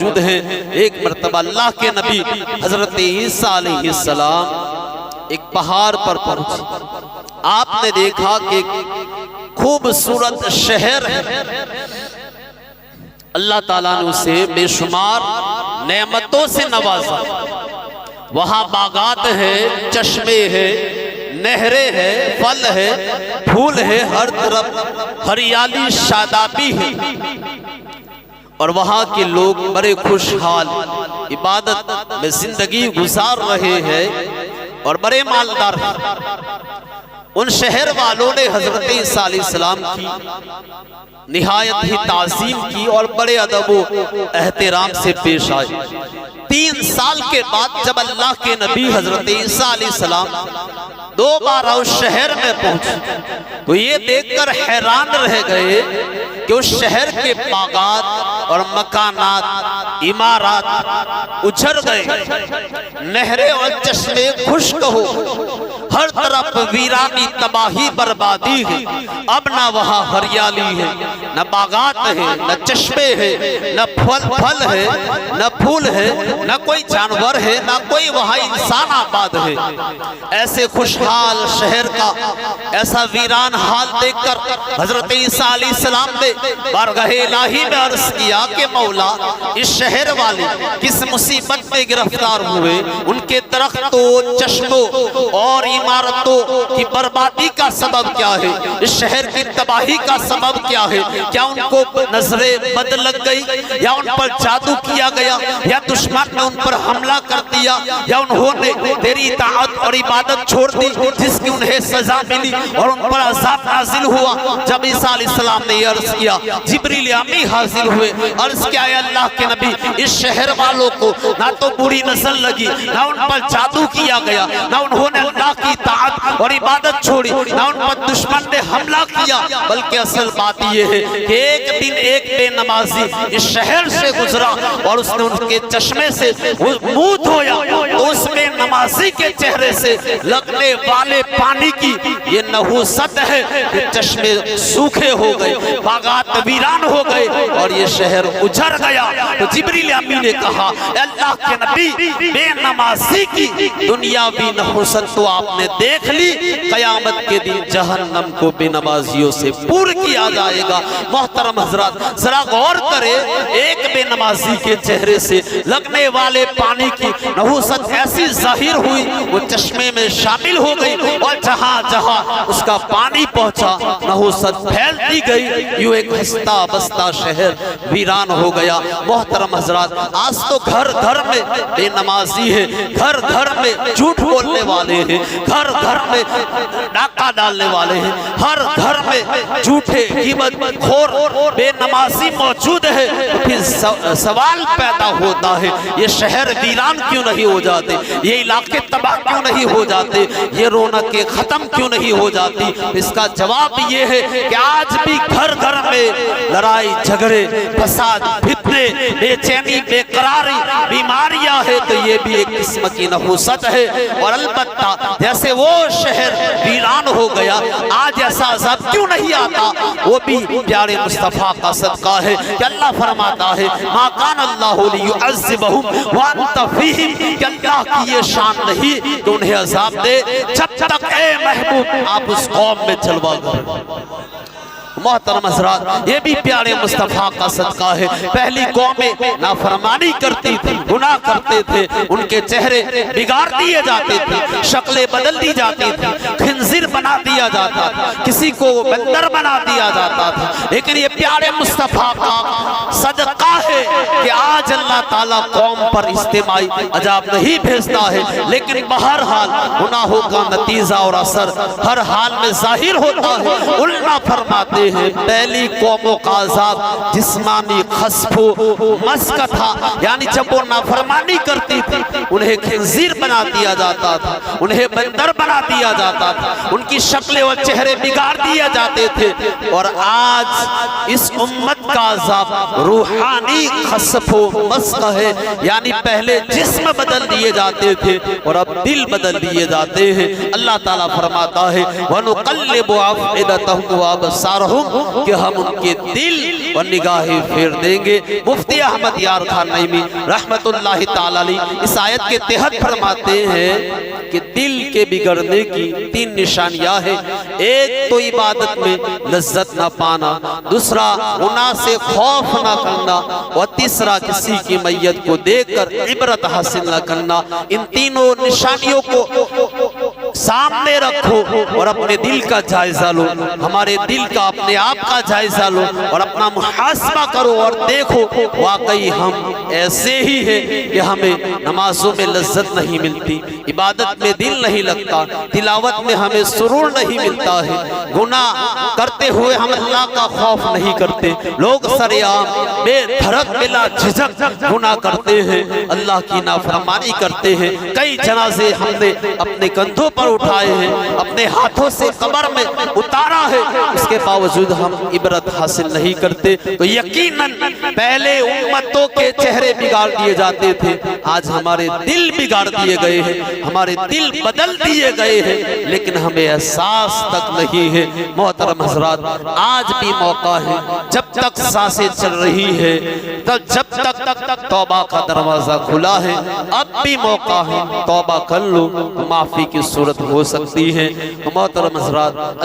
मौजूद है। एक मरतबा अल्लाह के नबी हजरत ईसा अलैहिस्सलाम एक पहाड़ पर पहुंचे। आपने देखा कि खूबसूरत शहर है, अल्लाह ताला ने उसे बेशुमार नेमतों से नवाजा। वहां बागात है, चश्मे है, नहरें है, फल है, फूल है, हर तरफ हरियाली शादाबी है और वहां के लोग बड़े खुशहाल इबादत में जिंदगी गुजार रहे हैं और बड़े मालदार हैं। उन शहर वालों ने हजरत ईसा अलैहिस्सलाम की निहायत ही ताज़ीम की और बड़े अदब व एहतराम से पेश आए। 3 साल के बाद जब अल्लाह के नबी हजरत ईसा अलैहिस्सलाम दोबारा उस शहर में पहुंचे तो ये देखकर हैरान रह गए कि उस शहर के बागात और मकानात, इमारत उछड़ गए, नहरें और चश्मे खुश्क हो, हर तरफ वीरानी, तबाही, बर्बादी है। अब ना वहाँ हरियाली है, न बागात है, न चश्मे है, न फल है, न फूल है, न कोई जानवर है, न कोई वहाँ इंसान आबाद है। ऐसे खुशहाल शहर का ऐसा वीरान हाल देखकर हजरत ईसा अलैहिस्सलाम ने बारगाह इलाही में अर्ज किया कि मौला, इस शहर वाले किस मुसीबत में गिरफ्तार हुए, उनके दरख्तों, चश्मों और इमारतों की बर्बादी का सबब क्या है, इस शहर की तबाही का सबब क्या है? क्या उनको नजरें बद लग गई, या उन पर जादू किया गया, या दुश्मन ने उन पर हमला कर दिया, या उन्होंने तेरी इताअत और इबादत छोड़ दी जिसकी उन्हें सजा मिली और उन पर अज़ाब नाजिल हुआ। जब ईसा अलैहिस्सलाम ने अर्ज किया, जिब्रील अमी हाजिर हुए, अर्ज किया, अल्लाह के नबी, इस शहर वालों को ना तो बुरी नजर लगी, ना उन पर जादू किया गया, ना उन्होंने अल्लाह की इताअत और इबादत छोड़ी, ना उन पर दुश्मन ने हमला किया, बल्कि असल बात यह है कि एक दिन एक बेनमाजी इस शहर से गुजरा और उसने उनके चश्मे से मुंह धोया तो उस बेनमाजी के चेहरे से लगने वाले पानी की ये नहुसत है कि चश्मे सूखे हो गए, बागात वीरान हो गए और ये शहर उजड़ गया। तो जिब्रील अमीन ने कहा, अल्लाह के नबी, बेनमाजी की दुनियावी नहुसत तो आपने देख ली, कयामत के दिन जहन्नम को बेनमाजियों से पूर्ण किया जाएगा। मोहतरम हजरात, जरा गौर करे, एक बेनमाजी के चेहरे से लगने वाले पानी की नहुसत ऐसी जाहिर हुई, वो चश्मे में शामिल हो गई और जहां जहां उसका पानी पहुंचा नहुसत फैलती गई, यूं एक हंसता बसता शहर वीरान हो गया। मोहतरम हजरात, आज तो घर घर में बेनमाजी है, घर घर में झूठ बोलने वाले हैं, घर घर में डाका डालने वाले हैं, हर घर में झूठे कीमत खोर बेनमाजी मौजूद है। तो फिर सवाल पैदा होता है, ये शहर वीरान क्यों नहीं हो जाते, ये इलाके तबाह क्यों नहीं हो जाते, ये रौनकें खत्म क्यों नहीं हो जाती? इसका जवाब ये है कि आज भी घर घर में लड़ाई झगड़े, फसाद, फितने, बेचैनी, बेकरारी, बीमारियां है, तो ये भी एक किस्म की नहुसत है। और अलबत्ता जैसे वो शहर वीरान हो गया, आज ऐसा अज़ाब क्यों नहीं आता? वो भी प्यारे मुस्तफा का सदका है कि अल्लाह फरमाता है, मा कान अल्लाहु लियुअज़्ज़िबहुम व अंत फ़ीहिम, कि अल्लाह की ये शान नहीं कि उन्हें अज़ाब दे जब तक ए महबूब आप उस कौम में जलवा करें। मोहतरम हज़रात, ये भी प्यारे मुस्तफा का सदका है। पहली कौमें नाफरमानी करती थी, गुनाह करते थे, उनके चेहरे बिगाड़ दिए जाते थे, शक्लें बदल दी जाती थी, खिंजीर बना दिया जाता था, किसी को बंदर बना दिया जाता था। लेकिन ये प्यारे मुस्तफा का सदका है कि आज अल्लाह ताला कौम पर इज्तिमाई अजाब नहीं भेजता है, लेकिन बहरहाल गुनाहों का नतीजा और असर हर हाल में जाहिर होता है। उल्मा फरमाते हैं, पहली कौमों का अजाब जिस्मानी खस्फो मस्क था, यानी जब वो नाफरमानी करती थी उन्हें खिंजीर बना दिया जाता था, उन्हें बंदर बना दिया जाता था, उनकी शक्लें और चेहरे बिगाड़ दिए जाते थे। और आज इस उम्मत का अजाब रूहानी खस्फो मस्क है, यानी पहले जिस्म बदल दिए जाते थे और अब दिल बदल दिए जाते हैं। अल्लाह ताला फरमाता है, वनुक़ल्लिबु अफ़इदतहुम व अबसारहुम हूँ कि हम उनके दिल और निगाहें फेर देंगे। मुफ्ती अहमद यार खान नईमी रहमतुल्लाहि ताला अलैह इस आयत के तहत फरमाते हैं कि दिल के बिगड़ने की 3 निशानियां हैं। एक तो इबादत में लज्जत ना पाना, दूसरा गुनाह से खौफ ना करना, और तीसरा किसी की मैयत को देखकर इबरत हासिल ना करना। इन तीनों निशानियों को सामने रखो और अपने दिल का जायजा लो, हमारे दिल का अपने आप का जायजा लो और अपना मुहासबा करो और देखो वाकई हम ऐसे ही है कि हमें नमाजों में लज्जत नहीं मिलती, इबादत में दिल नहीं लगता, तिलावत में हमें सुरूर नहीं मिलता है, गुनाह करते हुए हम अल्लाह का खौफ नहीं करते, लोग सरेआम बेधड़क बिला झिझक गुनाह करते हैं, अल्लाह की नाफरमानी करते हैं। कई जनाजे हमने अपने कंधों पर उठाए हैं, अपने हाथों से कब्र में उतारा है, इसके बावजूद हम इबरत हासिल नहीं करते। तो यकीनन पहले उम्मतों के चेहरे बिगाड़ दिए जाते थे, आज हमारे दिल बिगाड़ दिए गए हैं, हमारे दिल बदल दिए गए हैं, लेकिन हमें एहसास तक नहीं है। मोहतरम हज़रात, आज भी मौका है, जब तक सांसें चल रही है तब जब तक तौबा का दरवाजा खुला है, अब भी मौका है, तौबा कर लो, माफी की सूरत हो सकती है। मोहतरम हज़रात,